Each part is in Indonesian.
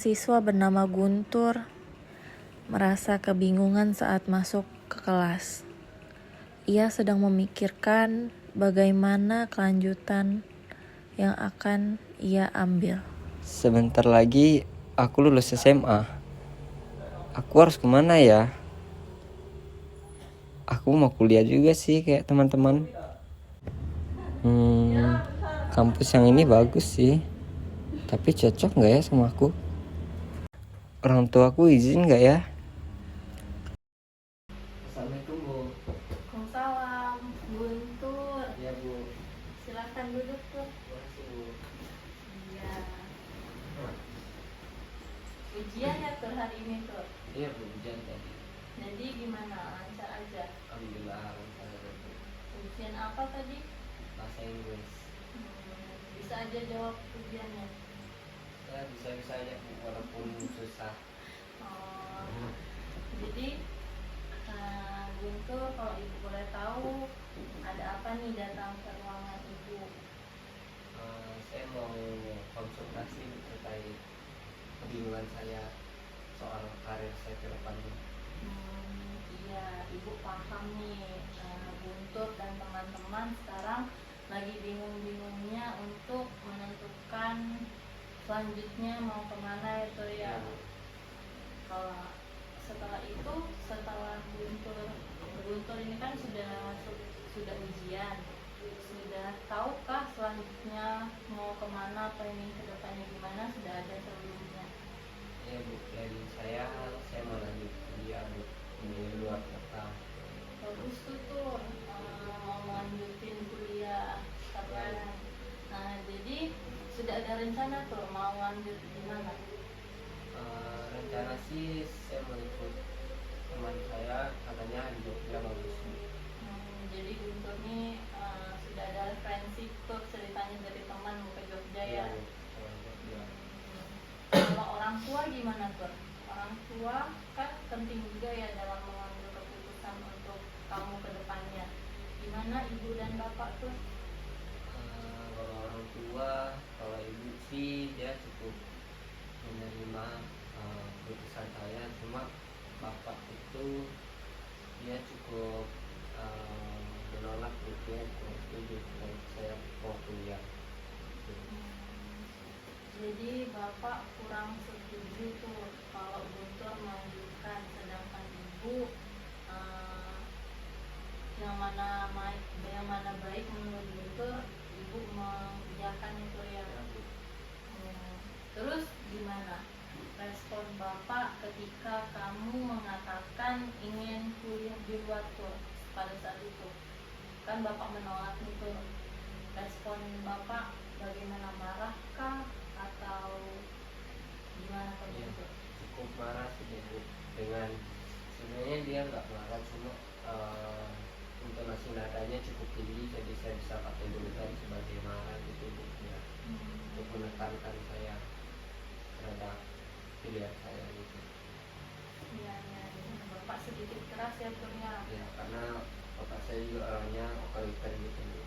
siswa bernama Guntur merasa kebingungan saat masuk ke kelas. Ia sedang memikirkan bagaimana kelanjutan yang akan ia ambil. Sebentar lagi aku lulus SMA. Aku harus kemana ya? Aku mau kuliah juga sih kayak teman-teman. Kampus yang ini bagus sih. Tapi cocok gak ya sama aku? Orang tua aku izin gak ya? Assalamualaikum Bu. Waalaikumsalam, Guntur. Iya Bu. Silakan duduk tuh. Makasih Bu. Iya. Ujian ya tuh hari ini tuh. Iya Bu, ujian tadi. Jadi gimana? Lancar aja. Alhamdulillah lancar Bu. Ujian apa tadi? Bahasa Inggris. Bisa aja jawab ujiannya. Ya bisa-bisa aja Bu, walaupun susah. Jadi Guntur, kalau ibu boleh tahu ada apa nih datang ke ruangan ibu? Saya mau konsultasi terkait kebingungan saya soal karir saya ke depannya. Iya, ibu paham nih. Guntur dan teman-teman sekarang lagi bingung-bingungnya untuk menentukan selanjutnya mau kemana itu ya. Kalau setelah Guntur ini kan sudah ujian, sudah tahukah selanjutnya mau kemana, planning kedepannya gimana, sudah ada sebelumnya? Iya Bu, planning saya mau lanjut kuliah Bu di luar kota. Bagus tuh mau lanjutin kuliah kapan? Jadi sudah ada rencana tuh mau lanjut di mana? Rencana sih saya mau ikut teman saya, katanya di Jogja bagus Bu. Jadi Guntur nih sudah ada referensi tuh ceritanya dari teman mau ke Jogja ya. Kalau orang tua gimana tuh? Orang tua kan penting juga ya dalam mengambil keputusan untuk kamu ke depannya. Gimana ibu dan bapak tuh? Kalau orang tua, kalau ibu sih dia cukup menerima keputusan saya, cuma bapak itu dia cukup menolak gitu ya, kurang setuju kalau saya mau kuliah. Jadi bapak kurang setuju tuh kalau Guntur melanjutkan, sedangkan ibu yang mana baik menurut Guntur, ibu mengiyakan itu ya. Terus gimana respon bapak ketika kamu mengatakan ingin kuliah di luar tuh pada saat itu? Kan bapak menolak itu. Respon bapak bagaimana, marahkah atau gimana kalau itu? Cukup marah sih Bu, dengan sebenarnya dia nggak marah, cuma intonasi nadanya cukup tinggi, jadi saya bisa pakai julukan sebagai marah gitu Bu ya, untuk menekankan saya terhadap pilihan saya gitu. Iya, bapak sedikit keras ya Turnya. Ya karena bapak saya juga orangnya otoriter gitu Bu.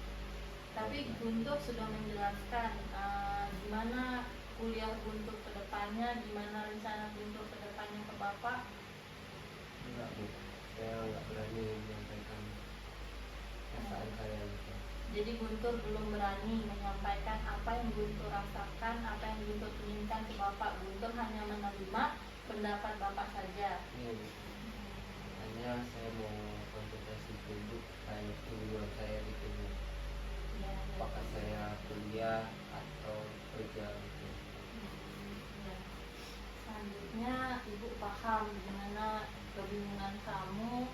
Tapi Guntur sudah menjelaskan gimana kuliah Guntur ke depannya, gimana rencana Guntur ke depannya ke bapak. Enggak Bu, saya nggak berani menyampaikan perasaan saya gitu. Jadi Guntur belum berani menyampaikan apa yang Guntur rasakan, apa yang Guntur inginkan ke bapak. Guntur hanya menerima pendapat bapak saja. Iya Bu, hanya saya mau konsultasi dulu terkait kebingungan saya gitu Bu. Apakah saya kuliah atau kerja gitu. Selanjutnya ibu paham gimana kebingungan kamu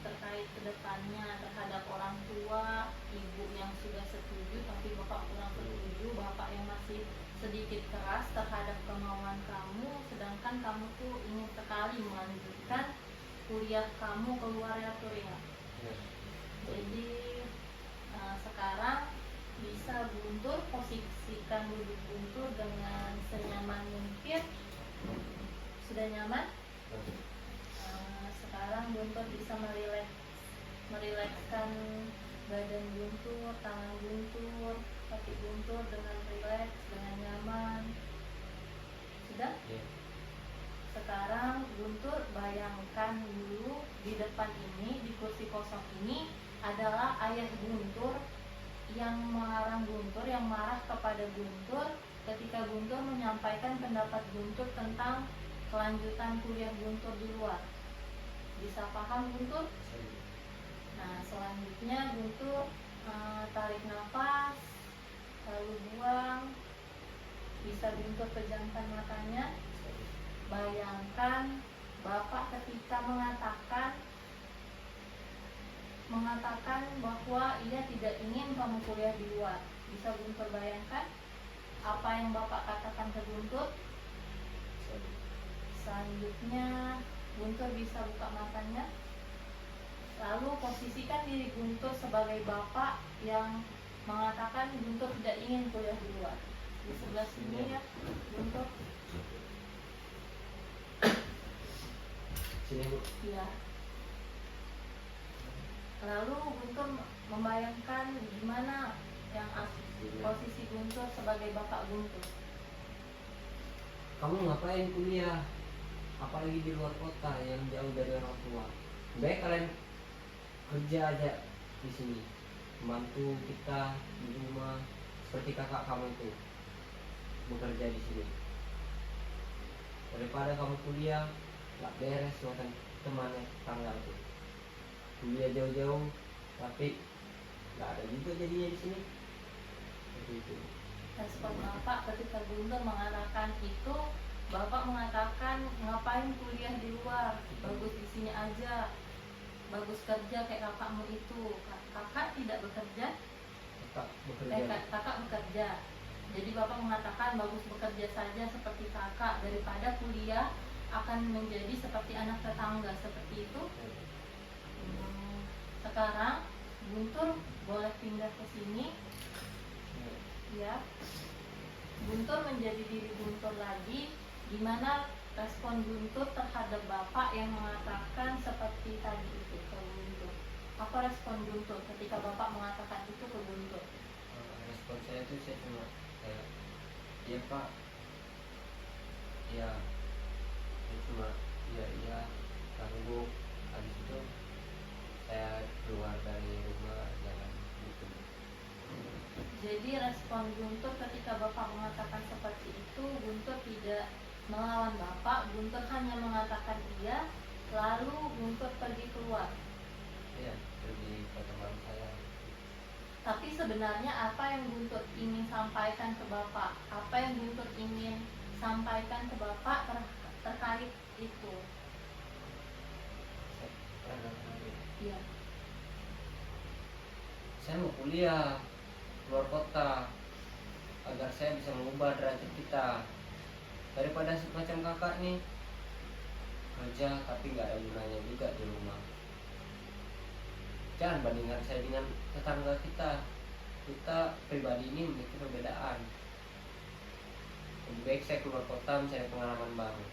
terkait kedepannya terhadap orang tua, ibu yang sudah setuju tapi bapak kurang setuju, bapak yang masih sedikit keras terhadap kemauan kamu, sedangkan kamu tuh ingin sekali melanjutkan kuliah kamu keluar ya tuh ya. Jadi sekarang bisa Guntur posisikan duduk Guntur dengan senyaman mungkin. Sudah nyaman? Sekarang Guntur bisa merilekskan badan Guntur, tangan Guntur, kaki Guntur dengan rileks, dengan nyaman. Sudah? Sekarang Guntur bayangkan dulu di depan ini, di kursi kosong ini adalah ayah Guntur yang melarang Guntur, yang marah kepada Guntur ketika Guntur menyampaikan pendapat Guntur tentang kelanjutan kuliah Guntur di luar. Bisa paham Guntur? Nah, selanjutnya Guntur tarik nafas, lalu buang. Bisa Guntur pejamkan matanya. Bayangkan Bapak ketika mengatakan bahwa ia tidak ingin kamu kuliah di luar. Bisa Guntur bayangkan apa yang Bapak katakan ke Guntur? Selanjutnya Guntur bisa buka matanya. Lalu posisikan diri Guntur sebagai Bapak yang mengatakan Guntur tidak ingin kuliah di luar. Di sebelah sini ya Guntur. Sini Bu. Ya. Lalu Guntur membayangkan gimana yang posisi Guntur sebagai Bapak Guntur. Kamu ngapain kuliah? Apalagi di luar kota yang jauh dari orang tua. Baik kalian kerja aja di sini, membantu kita di rumah seperti kakak kamu itu bekerja di sini. Daripada kamu kuliah nggak beres makan temannya tanggal itu. Kuliah jauh-jauh tapi nggak ada juga jadinya di sini. Seperti itu. Respon Bapak ketika Guntur mengatakan itu, Bapak mengatakan ngapain kuliah di luar, bagus di sini aja, bagus kerja kayak kakakmu itu. Kakak tidak bekerja, kakak bekerja. Jadi Bapak mengatakan bagus bekerja saja seperti kakak daripada kuliah akan menjadi seperti anak tetangga, seperti itu. Sekarang Guntur boleh pindah ke sini. Ya, Guntur menjadi diri Guntur lagi. Gimana respon Guntur terhadap Bapak yang mengatakan seperti tadi itu ke Guntur? Apa respon Guntur ketika Bapak mengatakan itu ke Guntur? Respon saya itu saya cuma kayak, iya Pak, ya saya cuma iya tangguh. Habis itu saya keluar dari rumah jalan gitu. Jadi respon Guntur ketika Bapak mengatakan seperti itu, Guntur tidak melawan Bapak, Guntur hanya mengatakan iya, lalu Guntur pergi keluar. Iya, pergi ke teman saya. Tapi sebenarnya apa yang Guntur ingin sampaikan ke Bapak? Apa yang Guntur ingin sampaikan ke Bapak terkait itu? Iya. Saya mau kuliah luar kota agar saya bisa mengubah derajat kita. Daripada semacam kakak nih kerja tapi nggak ada gunanya juga di rumah. Jangan bandingkan saya dengan tetangga kita. Kita pribadi ini memiliki perbedaan. Lebih baik saya keluar kota mencari pengalaman baru.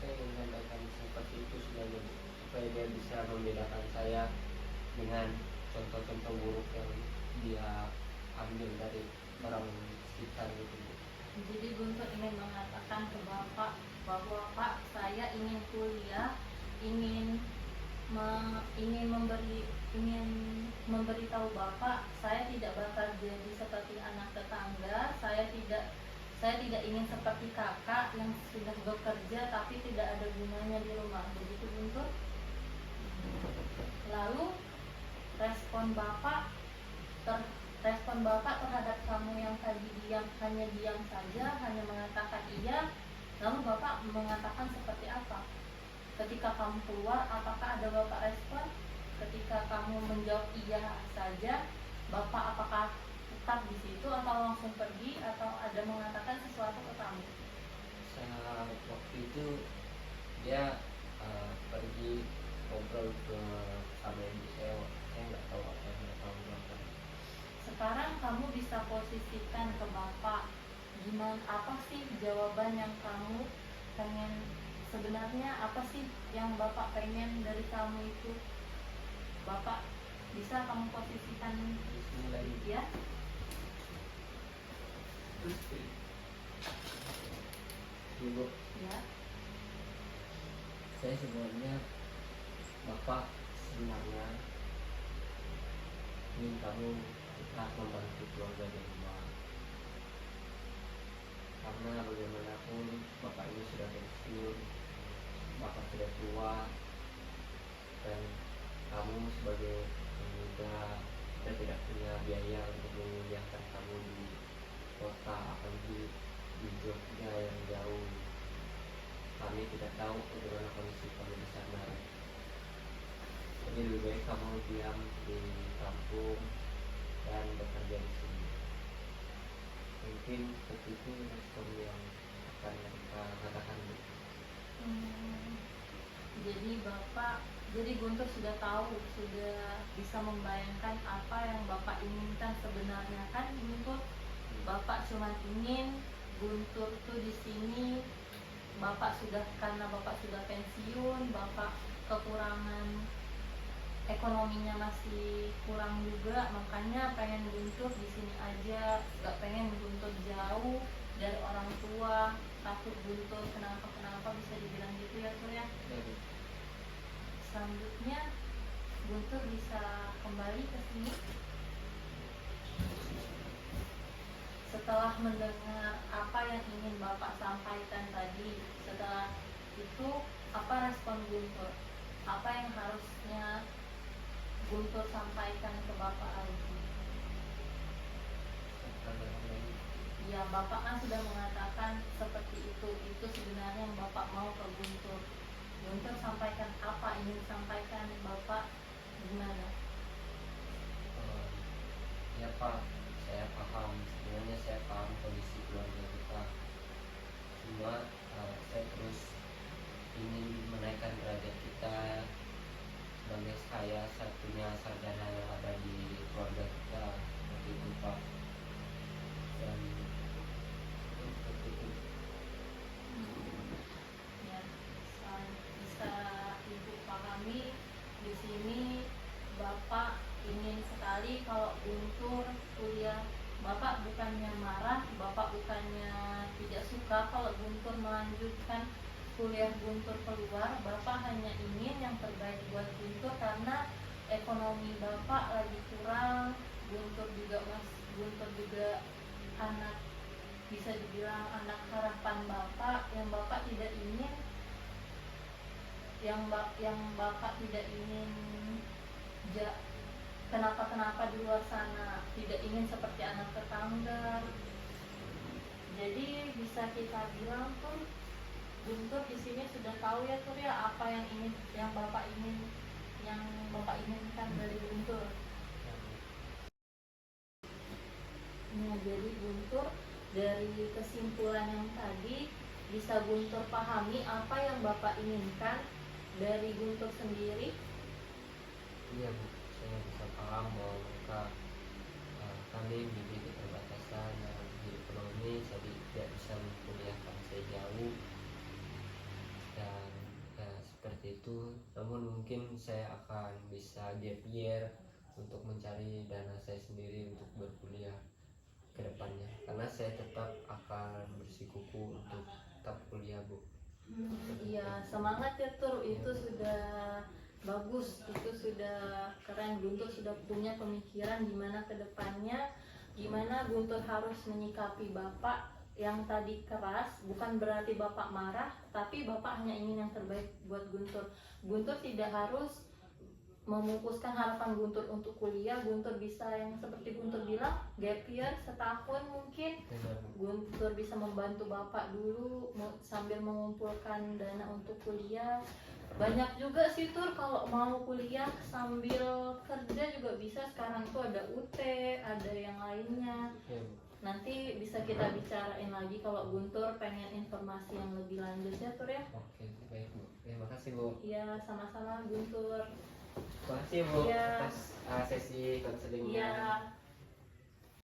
Saya ingin sampaikan seperti itu sebenarnya, supaya dia bisa membedakan saya dengan contoh-contoh buruk yang dia ambil dari orang sekitar gitu. Jadi Guntur ingin mengatakan ke Bapak bahwa Pak, saya ingin kuliah, ingin memberitahu Bapak, saya tidak bakal jadi seperti anak tetangga, saya tidak ingin seperti kakak yang sudah bekerja tapi tidak ada gunanya di rumah. Begitu Guntur. Lalu respon Bapak terhadap kamu yang tadi hanya diam saja, hanya mengatakan iya, lalu Bapak mengatakan seperti apa? Ketika kamu keluar, apakah ada Bapak respon? Ketika kamu menjawab iya saja, Bapak apakah tetap di situ atau langsung pergi atau ada mengatakan sesuatu ke kamu? Saat waktu itu dia pergi ngobrol ke sama ibu saya nggak tahu apa yang dia tahu apa. Sekarang kamu bisa posisikan ke Bapak, gimana, apa sih jawaban yang kamu pengen, sebenarnya apa sih yang Bapak pengen dari kamu itu? Bapak bisa kamu posisikan Di sini lagi. ya? Ibu, Ya. saya sebenarnya bapak sebenarnya ingin kamu tetap membantu keluarga di rumah, karena bagaimanapun bapak ini sudah pensiun, bapak sudah tua, dan kamu sebagai pemuda kita tidak punya biaya untuk menguliahkan kamu di kota, apalagi di Jogja yang jauh. Kami tidak tahu bagaimana kondisi kamu di sana. Jadi lebih baik kamu diam di kampung dan bekerja di sini. Mungkin seperti itu respon yang akan kita katakan. Jadi Bapak, jadi Guntur sudah tahu, sudah bisa membayangkan apa yang Bapak inginkan sebenarnya, kan Guntur? Bapak cuma ingin Guntur tuh di sini. Bapak sudah, karena Bapak sudah pensiun, Bapak kekurangan ekonominya masih kurang juga, makanya pengen Guntur di sini aja, gak pengen Guntur jauh dari orang tua, takut Guntur kenapa bisa dibilang gitu ya Tur ya. Selanjutnya Guntur bisa kembali ke sini setelah mendengar apa yang ingin Bapak sampaikan tadi. Setelah itu apa respon Guntur? Apa yang harusnya Guntur sampaikan ke Bapak lagi? Ya, Bapak kan sudah mengatakan seperti itu sebenarnya yang Bapak mau ke Guntur. Guntur sampaikan apa, ingin sampaikan Bapak gimana? Ya Pak, saya paham, sebenarnya saya paham kondisi keluarga kita. Cuma saya terus ingin menaikkan derajat kita sebagai saya satunya sarjana yang ada di keluarga kita, seperti itu Pak. Dan seperti itu. Ya, bisa Ibu pahami di sini Bapak ingin sekali kalau Guntur kuliah. Bapak bukannya marah, Bapak bukannya tidak suka kalau Guntur melanjutkan kuliah Guntur keluar. Bapak hanya ingin yang terbaik buat Guntur karena ekonomi Bapak lagi kurang. Guntur juga anak, bisa dibilang anak harapan Bapak, yang Bapak tidak ingin, yang Bapak tidak ingin kenapa di luar sana, tidak ingin seperti anak tetangga. Jadi bisa kita bilang tuh Guntur di sini sudah tahu ya Tur ya apa yang Bapak inginkan dari Guntur. Nah, jadi Guntur dari kesimpulan yang tadi bisa Guntur pahami apa yang Bapak inginkan dari Guntur sendiri. Iya Bu, saya bisa paham bahwa mereka kami memiliki keterbatasan dalam segi ekonomi, jadi tidak bisa menguliahkan saya jauh dan ya, seperti itu. Namun mungkin saya akan bisa gap year untuk mencari dana saya sendiri untuk berkuliah ke depannya, karena saya tetap akan bersikukuh untuk tetap kuliah Bu. Iya, semangat ya Tur, itu sudah bagus, itu sudah keren. Guntur sudah punya pemikiran gimana ke depannya, gimana Guntur harus menyikapi Bapak yang tadi keras. Bukan berarti Bapak marah, tapi Bapak hanya ingin yang terbaik buat Guntur. Guntur tidak harus memupuskan harapan Guntur untuk kuliah. Guntur bisa yang seperti Guntur bilang gap year setahun mungkin. Guntur bisa membantu Bapak dulu sambil mengumpulkan dana untuk kuliah. Banyak juga sih Tur kalau mau kuliah sambil kerja juga bisa. Sekarang tuh ada UT, ada yang lainnya. Nanti bisa kita bicarain lagi kalau Guntur pengen informasi yang lebih lanjut ya Tur ya. Oke, baik Bu. Terima kasih Bu. Iya, sama-sama Guntur. Terima kasih Bu Iya. atas sesi konselingnya. Iya.